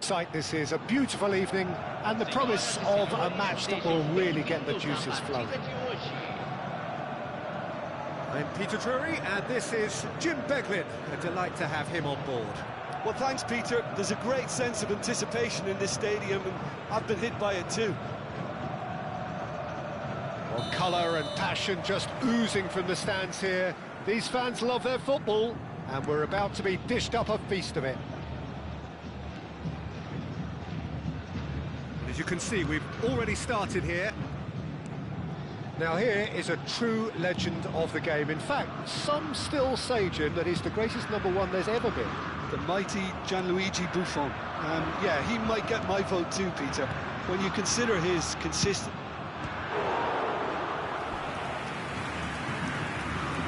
sight this is, a beautiful evening, and the promise of a match that will really get the juices flowing. I'm Peter Drury, and this is Jim Beglin. A delight to have him on board. Well, thanks, Peter. There's a great sense of anticipation in this stadium, and I've been hit by it too. Well, colour and passion just oozing from the stands here. These fans love their football, and we're about to be dished up a feast of it. As you can see, we've already started here. Now here is a true legend of the game. In fact, some still say, Jim, that he's the greatest number one there's ever been. The mighty Gianluigi Buffon. Yeah, he might get my vote too, Peter. When you consider his consistent...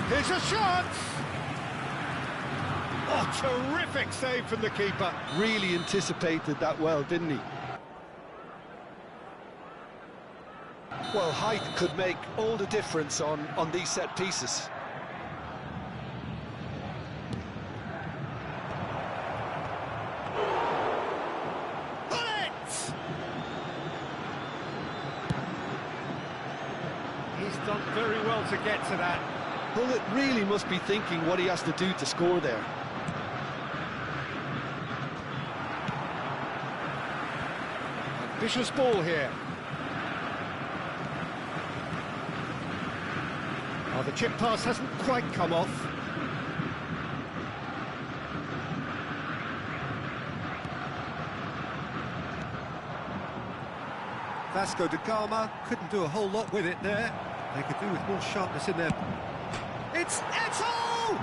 Here's a shot! Oh, terrific save from the keeper. Really anticipated that well, didn't he? Well, height could make all the difference on these set pieces. He's done very well to get to that. Bullet really must be thinking what he has to do to score there. Ambitious ball here. Oh, the chip pass hasn't quite come off. Vasco da Gama couldn't do a whole lot with it there. They could do with more sharpness in there. It's Eto'o!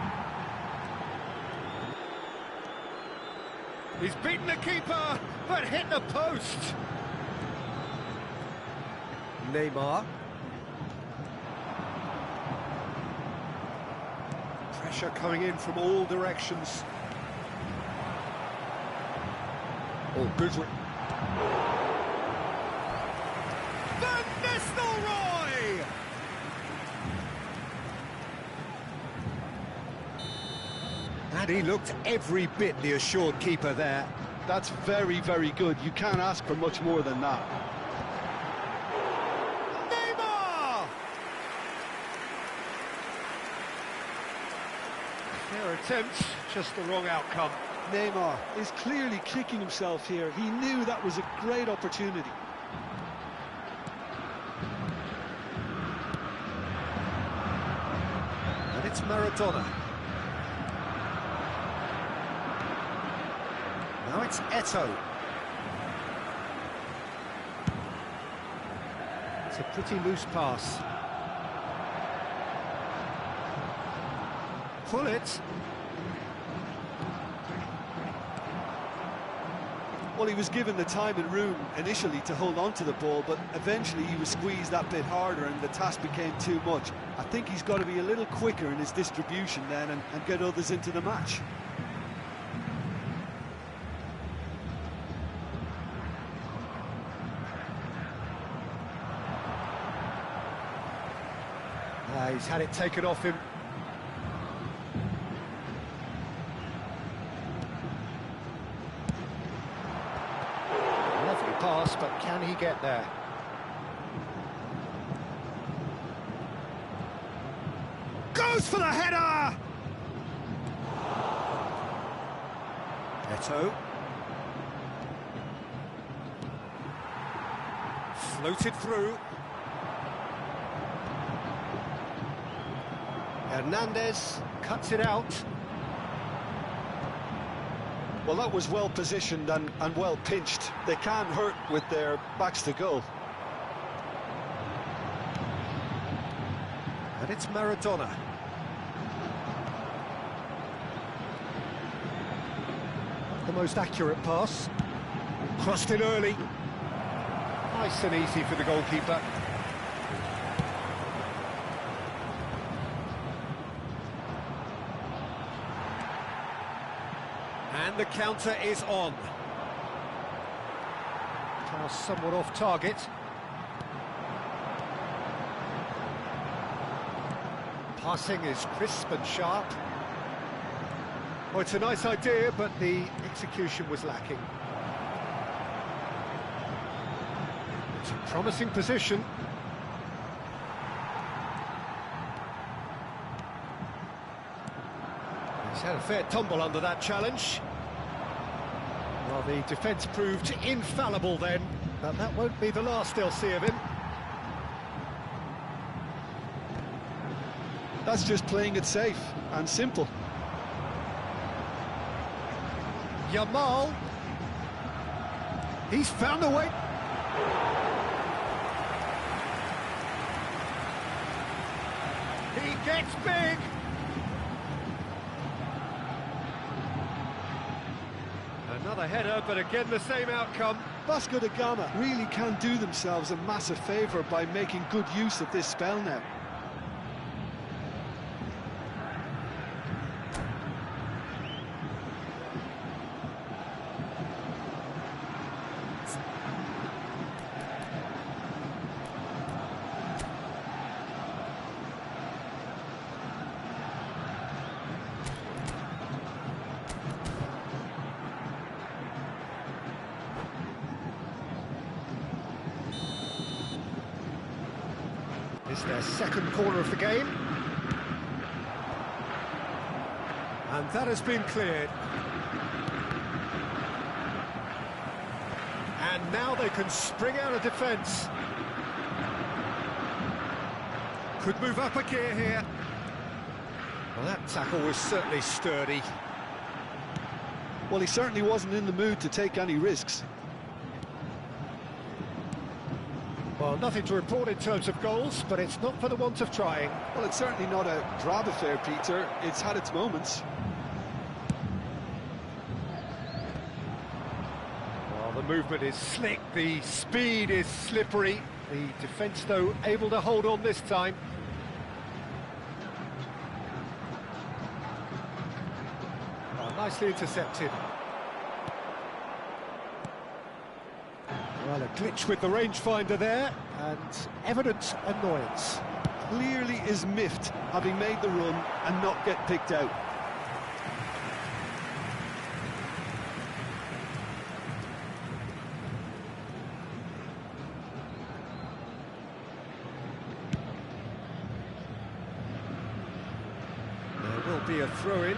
He's beaten the keeper, but hit the post. Neymar. Pressure coming in from all directions. Oh, good. Van Nistelrooy! And he looked every bit the assured keeper there. That's very, very good. You can't ask for much more than that. Their attempt, just the wrong outcome. Neymar is clearly kicking himself here. He knew that was a great opportunity. And it's Maradona. Now it's Eto'o. It's a pretty loose pass. Pull it. Well, he was given the time and room initially to hold on to the ball, but eventually he was squeezed that bit harder and the task became too much. I think he's got to be a little quicker in his distribution then and get others into the match. He's had it taken off him. Lovely pass, but can he get there? Goes for the header! Eto'o. Floated through. Hernandez cuts it out. Well, that was well positioned and well pinched. They can't hurt with their backs to goal. And it's Maradona. The most accurate pass. Crossed in early. Nice and easy for the goalkeeper. And the counter is on. Pass somewhat off target. Passing is crisp and sharp. Well, it's a nice idea, but the execution was lacking. It's a promising position. He's had a fair tumble under that challenge. Well, the defence proved infallible then, but that won't be the last they'll see of him. That's just playing it safe and simple. Yamal. He's found a way. He gets big. Another header, but again the same outcome. Vasco da Gama really can do themselves a massive favour by making good use of this spell now. It's their second corner of the game. And that has been cleared. And now they can spring out of defence. Could move up a gear here. Well, that tackle was certainly sturdy. Well, he certainly wasn't in the mood to take any risks. Well, nothing to report in terms of goals, but it's not for the want of trying. Well, it's certainly not a drab affair, Peter. It's had its moments. Well, the movement is slick, the speed is slippery. The defence, though, able to hold on this time. Well, nicely intercepted. Well, a glitch with the rangefinder there, and evident annoyance. Clearly is miffed, having made the run and not get picked out. There will be a throw-in.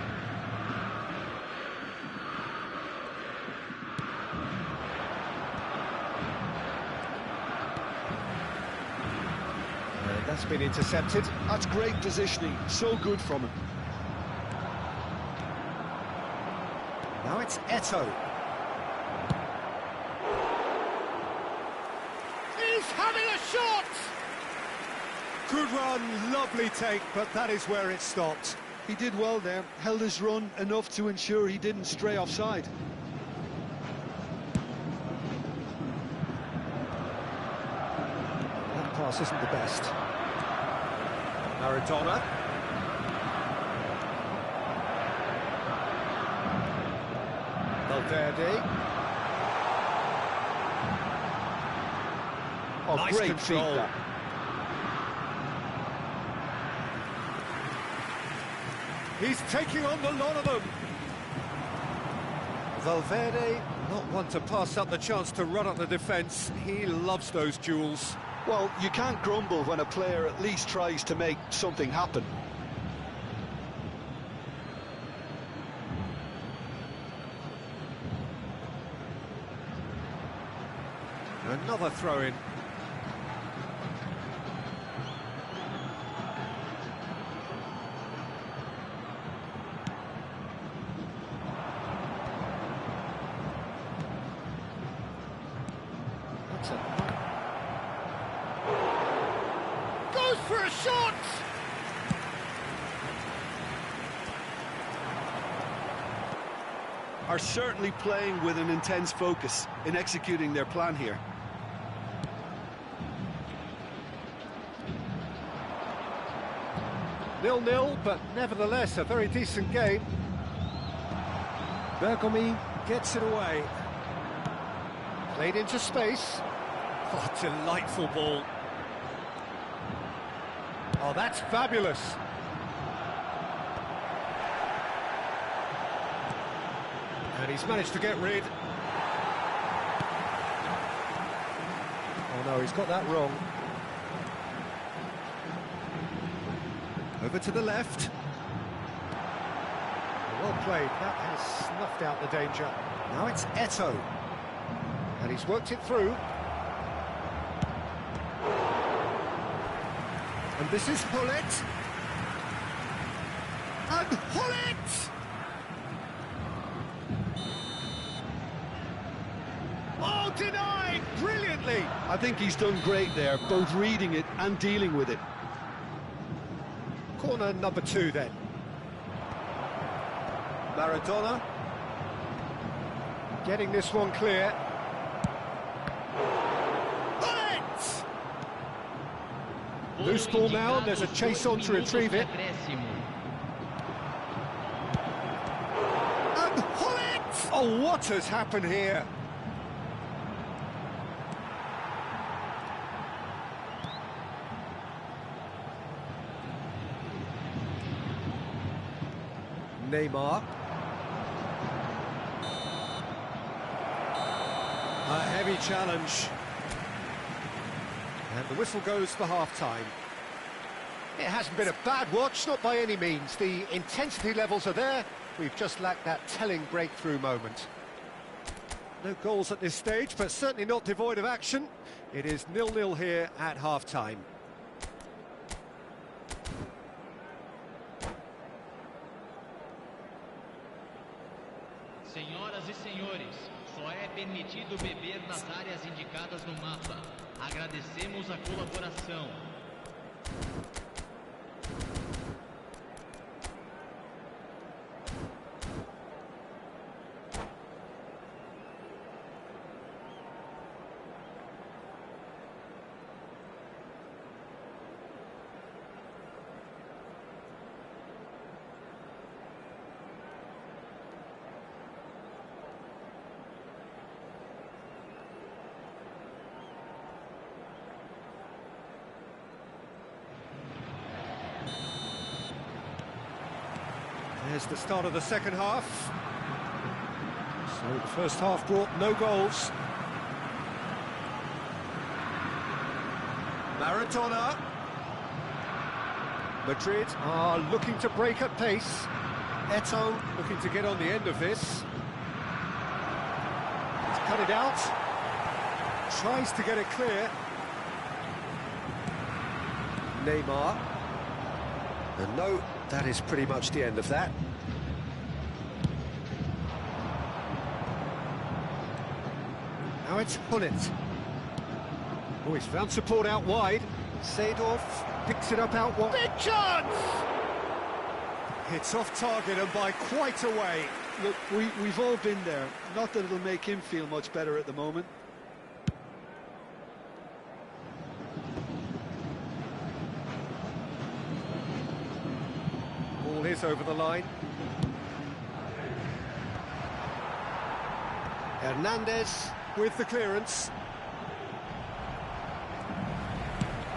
That's been intercepted. That's great positioning, so good from him. Now it's Eto'o. He's having a shot! Good run, lovely take, but that is where it stopped. He did well there, held his run enough to ensure he didn't stray offside. That pass isn't the best. Maradona. Valverde. Oh, Nice great control. feat that. He's taking on the lot of them. Valverde, not one to pass up the chance to run up the defence. He loves those duels. Well, you can't grumble when a player at least tries to make something happen. Another throw-in. That's a... Goes for a shot! Are certainly playing with an intense focus in executing their plan here. 0-0, but nevertheless a very decent game. Bergomi gets it away. Played into space. Oh, delightful ball. Oh, that's fabulous. And he's managed to get rid. Oh no, No, he's got that wrong. Over to the left. Well played, that has snuffed out the danger. Now it's Eto'o. And he's worked it through. And this is Hullet. And Hullet! Oh, denied brilliantly! I think he's done great there, both reading it and dealing with it. Corner number 2 then. Maradona. Getting this one clear. Hullet! Loose ball now, and there's a chase on to retrieve it. And Hullet! Oh, what has happened here? Neymar. A heavy challenge. And the whistle goes for half-time. It hasn't been a bad watch, not by any means. The intensity levels are there. We've just lacked that telling breakthrough moment. No goals at this stage, but certainly not devoid of action. It is 0-0 here at half-time. Senhoras e senhores, só é permitido beber nas áreas indicadas no mapa. Agradecemos a colaboração. There's the start of the second half. So the first half brought no goals. Maradona. Madrid are looking to break at pace. Eto'o looking to get on the end of this. He's cut it out. Tries to get it clear. Neymar. And no, that is pretty much the end of that. Now it's Hullet. Oh, he's found support out wide. Seedorf picks it up out wide. Big chance! Hits off target and by quite a way. Look, we've all been there. Not that it'll make him feel much better at the moment. Ball is over the line. Hernandez with the clearance.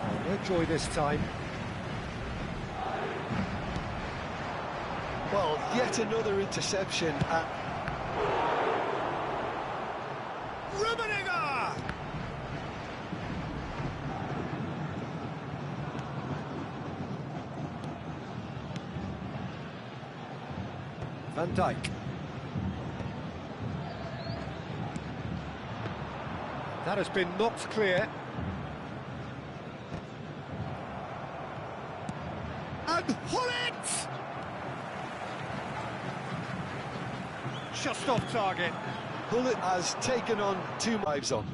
Oh, no joy this time. Well, yet another interception. Rummenigge! Van Dijk. That has been knocked clear. And Hullet! Just off target. Hullet has taken on 2 lives on.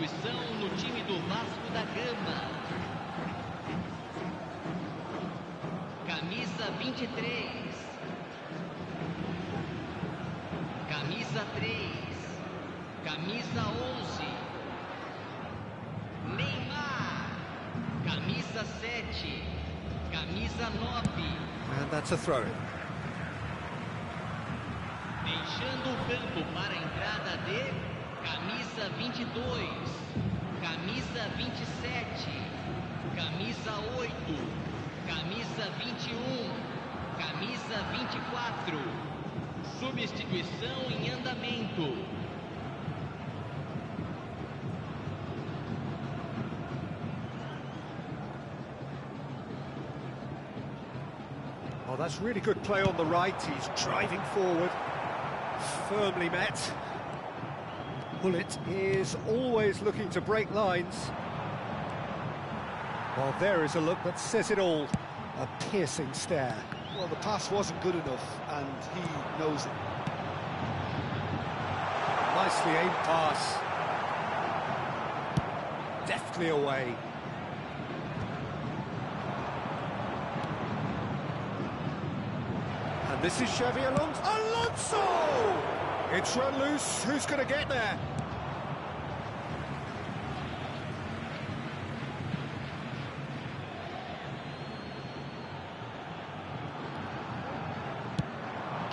substituição no time do Vasco da Gama. Camisa 23. Camisa 3. Camisa 11. Neymar. Camisa 7. Camisa 9. And that's a throw-in. Deixando o campo para a entrada de camisa 22, camisa 27, camisa 8, camisa 21, camisa 24. Substituição em andamento. Oh, that's really good play on the right. He's driving forward. Firmly met. Gullit is always looking to break lines. Well, there is a look that says it all. A piercing stare. Well, the pass wasn't good enough, and he knows it. Nicely aimed pass. Deftly away. And this is Xavi Alonso. Alonso! It's run loose. Who's going to get there?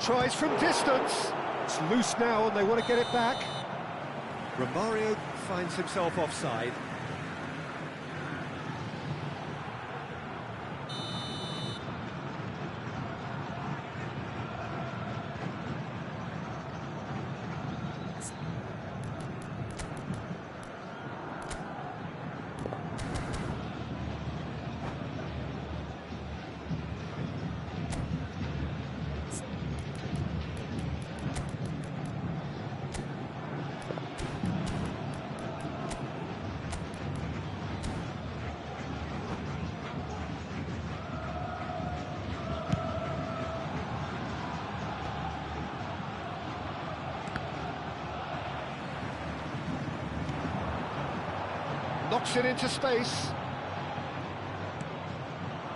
Tries from distance. It's loose now and they want to get it back. Romario finds himself offside. Knocks it into space.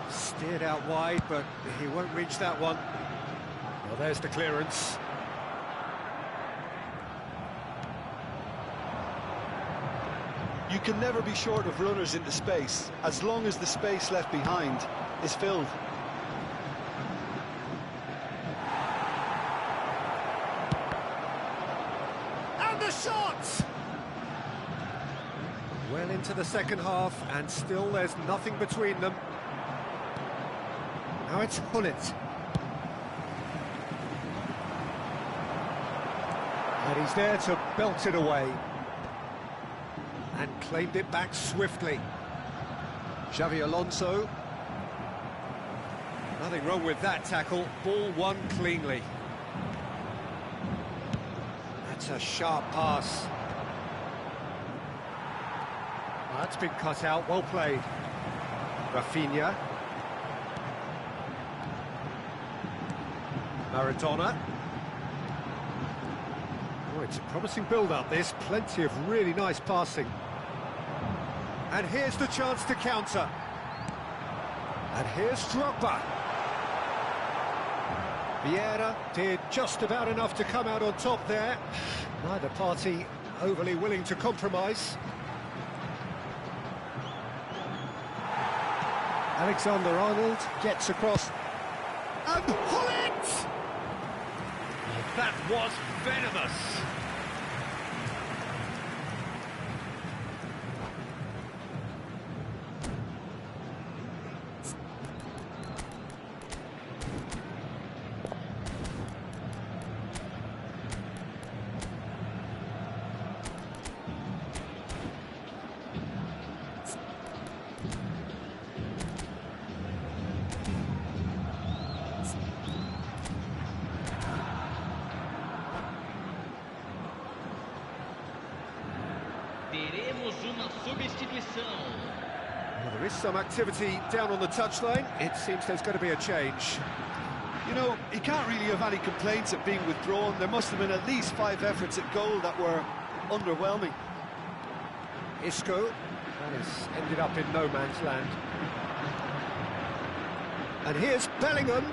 Steered out wide, but he won't reach that one. Well, there's the clearance. You can never be short of runners into space, as long as the space left behind is filled. And the shot! Well into the second half, and still there's nothing between them. Now it's Gullit. And he's there to belt it away. And claimed it back swiftly. Xavi Alonso. Nothing wrong with that tackle. Ball won cleanly. That's a sharp pass. That's been cut out, well played. Rafinha. Maradona. Oh, it's a promising build-up, this. Plenty of really nice passing. And here's the chance to counter. And here's Drogba. Vieira did just about enough to come out on top there. Neither party overly willing to compromise. Alexander-Arnold gets across. And Gullit! That was venomous. Teremos uma substituição. Well, there is some activity down on the touchline. It seems there's going to be a change. You know, he can't really have any complaints at being withdrawn. There must have been at least 5 efforts at goal that were underwhelming. Isco. That has ended up in no man's land. And here's Bellingham.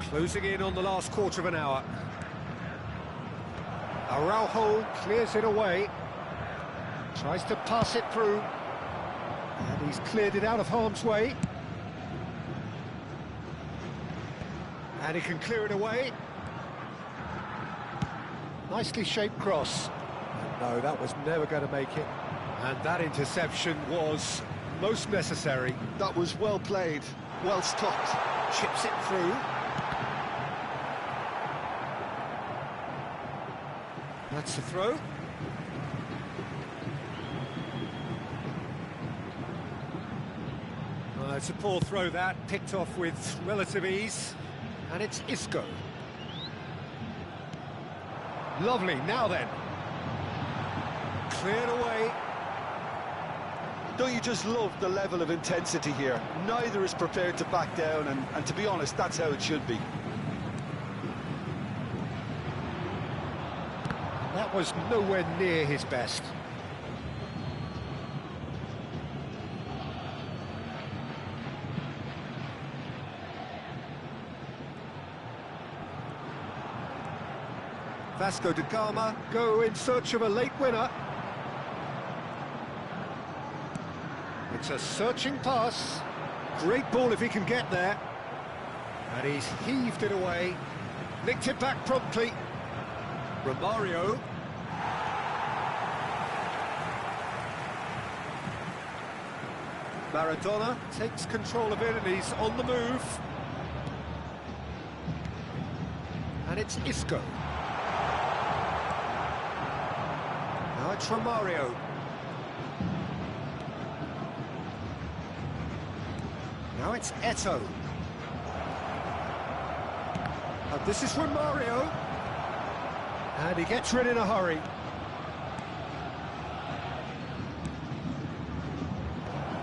Closing in on the last quarter of an hour. Araujo clears it away. Tries to pass it through. And he's cleared it out of harm's way. And he can clear it away. Nicely shaped cross. And no, that was never going to make it. And that interception was most necessary. That was well played, well stopped. Chips it through. That's the throw. It's a poor throw that, picked off with relative ease. And it's Isco. Lovely, now then. Cleared away. Don't you just love the level of intensity here? Neither is prepared to back down, and to be honest, that's how it should be. That was nowhere near his best. Vasco da Gama go in search of a late winner. It's a searching pass. Great ball if he can get there. And he's heaved it away. Nicked it back promptly. Romario. Maradona takes control of it and he's on the move. And it's Isco. Now it's Romario. Now it's Eto'o. And this is Romario. And he gets rid in a hurry.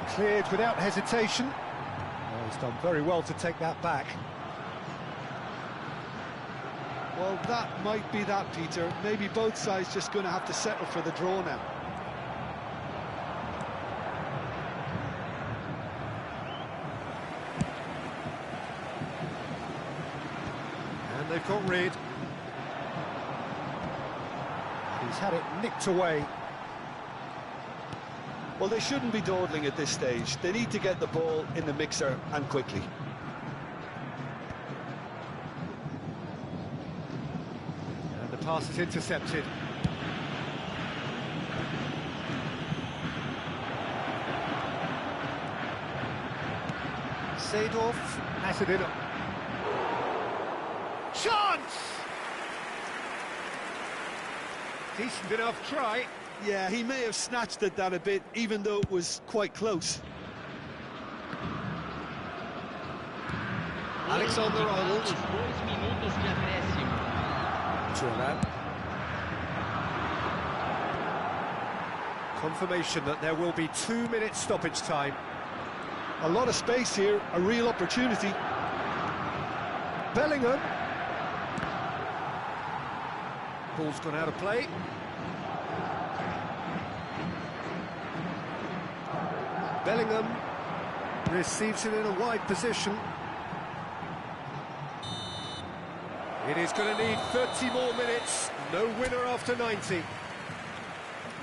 Cleared without hesitation. Oh, he's done very well to take that back. Well, that might be that, Peter. Maybe both sides just going to have to settle for the draw now. And they've got rid. He's had it nicked away. Well, they shouldn't be dawdling at this stage. They need to get the ball in the mixer, and quickly. And the pass is intercepted. Seedorf has it in. Chance! Decent enough try. Yeah, he may have snatched at that a bit, even though it was quite close. Alexander-Arnold. Confirmation that there will be 2 minutes stoppage time. A lot of space here, a real opportunity. Bellingham. Ball's gone out of play. Bellingham receives it in a wide position. It is going to need 30 more minutes. No winner after 90.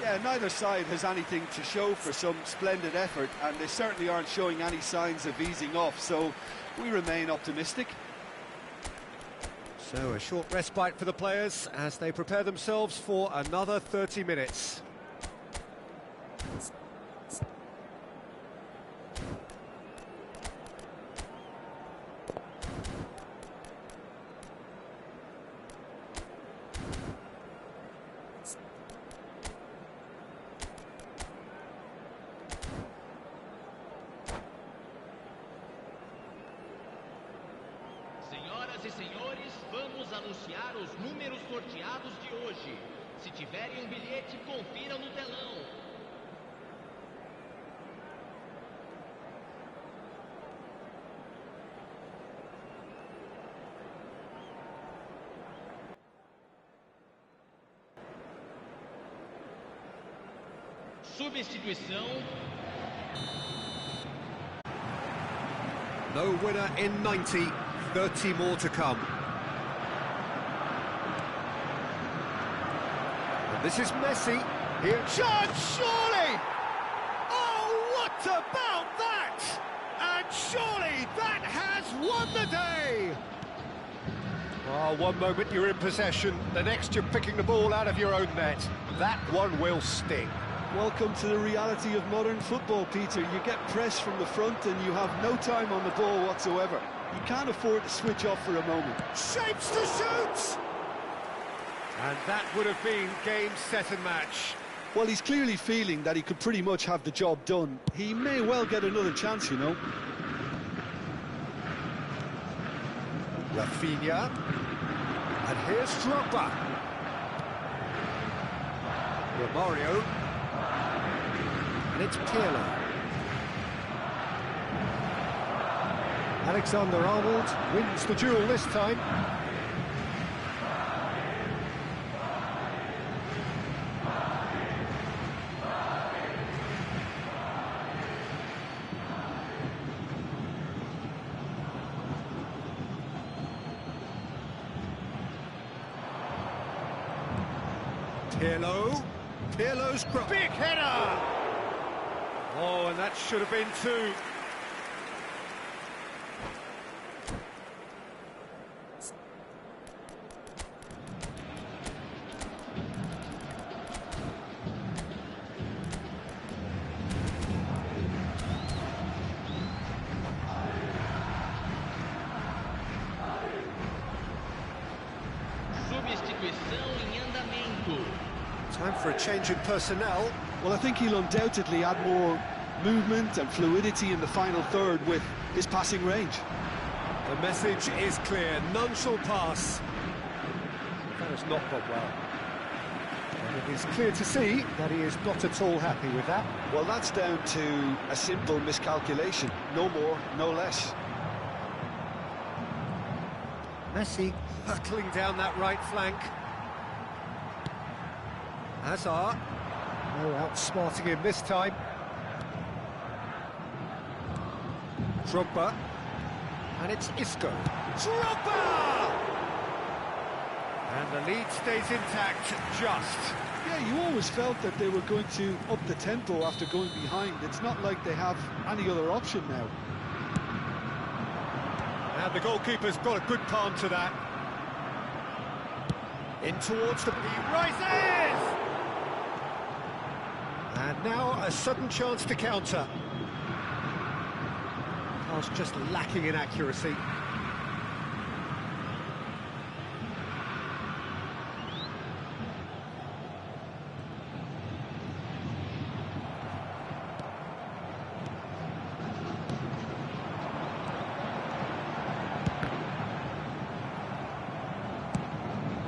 Yeah, neither side has anything to show for some splendid effort, and they certainly aren't showing any signs of easing off, so we remain optimistic. So a short respite for the players as they prepare themselves for another 30 minutes. Senhoras e senhores, vamos anunciar os números sorteados de hoje. Se tiverem um bilhete, confiram no telão. Substituição. No winner in 90, 30 more to come. And this is Messi. Here, chance, surely! Oh, what about that? And surely that has won the day! Oh, one moment you're in possession, the next you're picking the ball out of your own net. That one will sting. Welcome to the reality of modern football, Peter. You get pressed from the front and you have no time on the ball whatsoever. You can't afford to switch off for a moment. Shapes to shoot! And that would have been game, set and match. Well, he's clearly feeling that he could pretty much have the job done. He may well get another chance, you know. Rafinha. And here's Drogba. Romario. And it's Pirlo. Alexander-Arnold wins the duel this time. Pirlo's cross. Big header! Oh, and that should have been two. Substituição em andamento. Time for a change in personnel. Well, I think he'll undoubtedly add more movement and fluidity in the final third with his passing range. The message is clear, none shall pass. That has not gone well. And it is clear to see that he is not at all happy with that. Well, that's down to a simple miscalculation. No more, no less. Messi hurtling down that right flank. Hazard. No outsmarting him this time. Drogba. And it's Isco. Drogba! And the lead stays intact, just. Yeah, you always felt that they were going to up the tempo after going behind. It's not like they have any other option now. And the goalkeeper's got a good palm to that. In towards the... He rises! And now a sudden chance to counter. Pass just lacking in accuracy.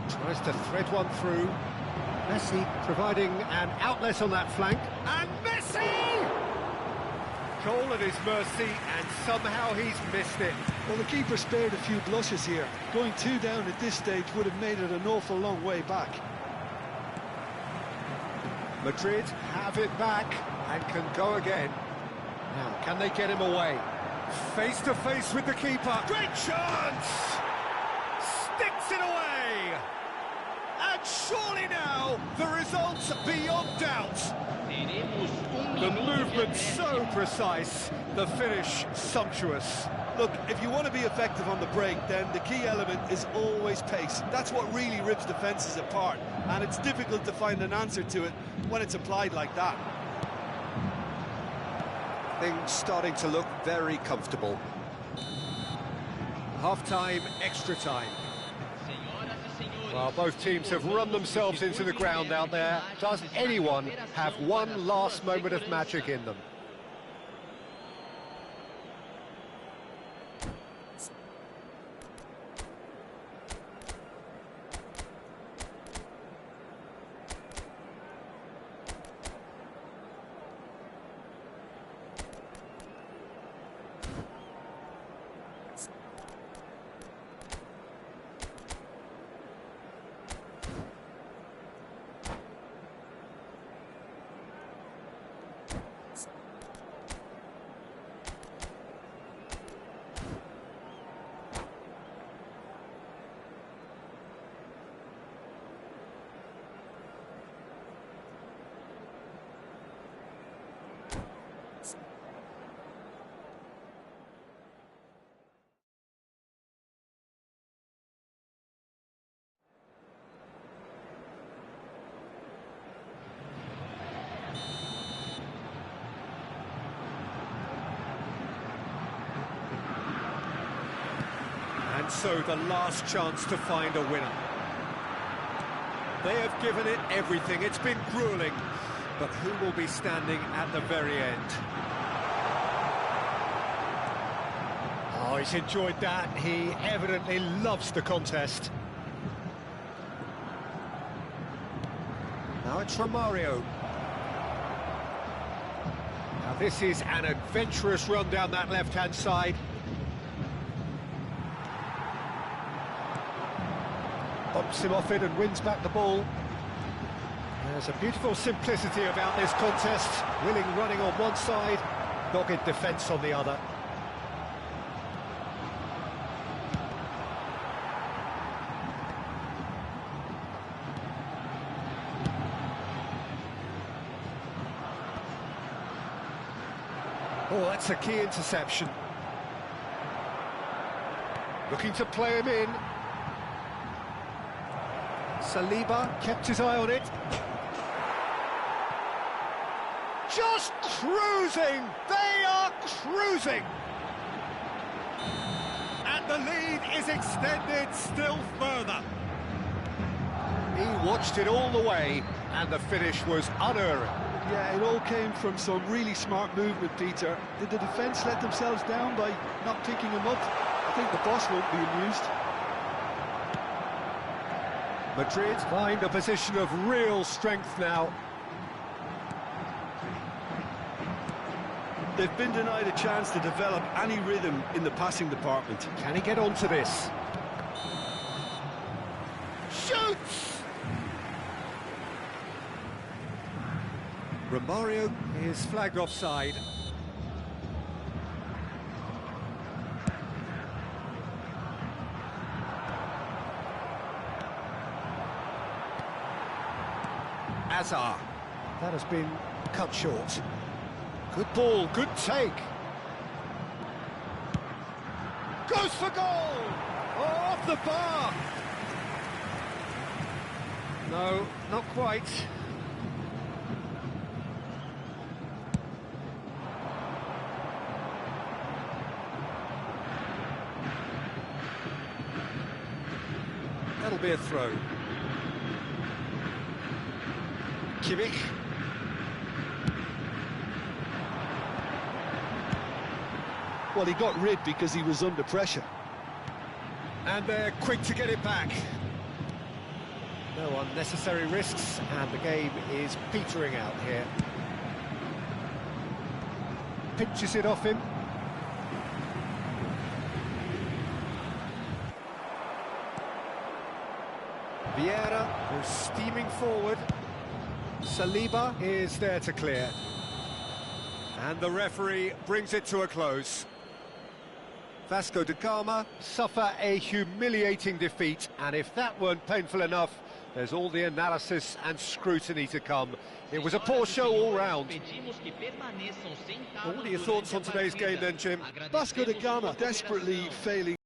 Tries to thread one through. Messi providing an outlet on that flank. And Messi! Goal at his mercy, and somehow he's missed it. Well, the keeper spared a few blushes here. Going two down at this stage would have made it an awful long way back. Madrid have it back and can go again. Now, can they get him away? Face to face with the keeper. Great chance! Sticks it away! And surely now, the result's beyond doubt. The movement so precise, the finish sumptuous. Look, if you want to be effective on the break, then the key element is always pace. That's what really rips defences apart, and it's difficult to find an answer to it when it's applied like that. Things starting to look very comfortable. Half-time, extra time. Well, both teams have run themselves into the ground out there. Does anyone have one last moment of magic in them? And so the last chance to find a winner. They have given it everything. It's been gruelling. But who will be standing at the very end? Oh, he's enjoyed that. He evidently loves the contest. Now it's Romario. Now this is an adventurous run down that left-hand side. Bumps him off it and wins back the ball. There's a beautiful simplicity about this contest. Willing running on one side, dogged defence on the other. Oh, that's a key interception. Looking to play him in. Saliba kept his eye on it. Just cruising! They are cruising! And the lead is extended still further. He watched it all the way, and the finish was unerring. Yeah, it all came from some really smart movement, Peter. Did the defence let themselves down by not picking him up? I think the boss won't be amused. Madrid find a position of real strength now. They've been denied a chance to develop any rhythm in the passing department. Can he get onto this? Shoots! Romario is flagged offside. Azar. That has been cut short. Good ball, good take. Goes for goal! Oh, off the bar! No, not quite. That'll be a throw. Kimmich. Well, he got rid because he was under pressure. And they're quick to get it back. No unnecessary risks, and the game is petering out here. Pinches it off him. Vieira goes steaming forward. Saliba is there to clear. And the referee brings it to a close. Vasco da Gama suffer a humiliating defeat, and if that weren't painful enough, there's all the analysis and scrutiny to come. It was a poor show all round. What are your thoughts on today's game then, Jim? Vasco da Gama desperately failing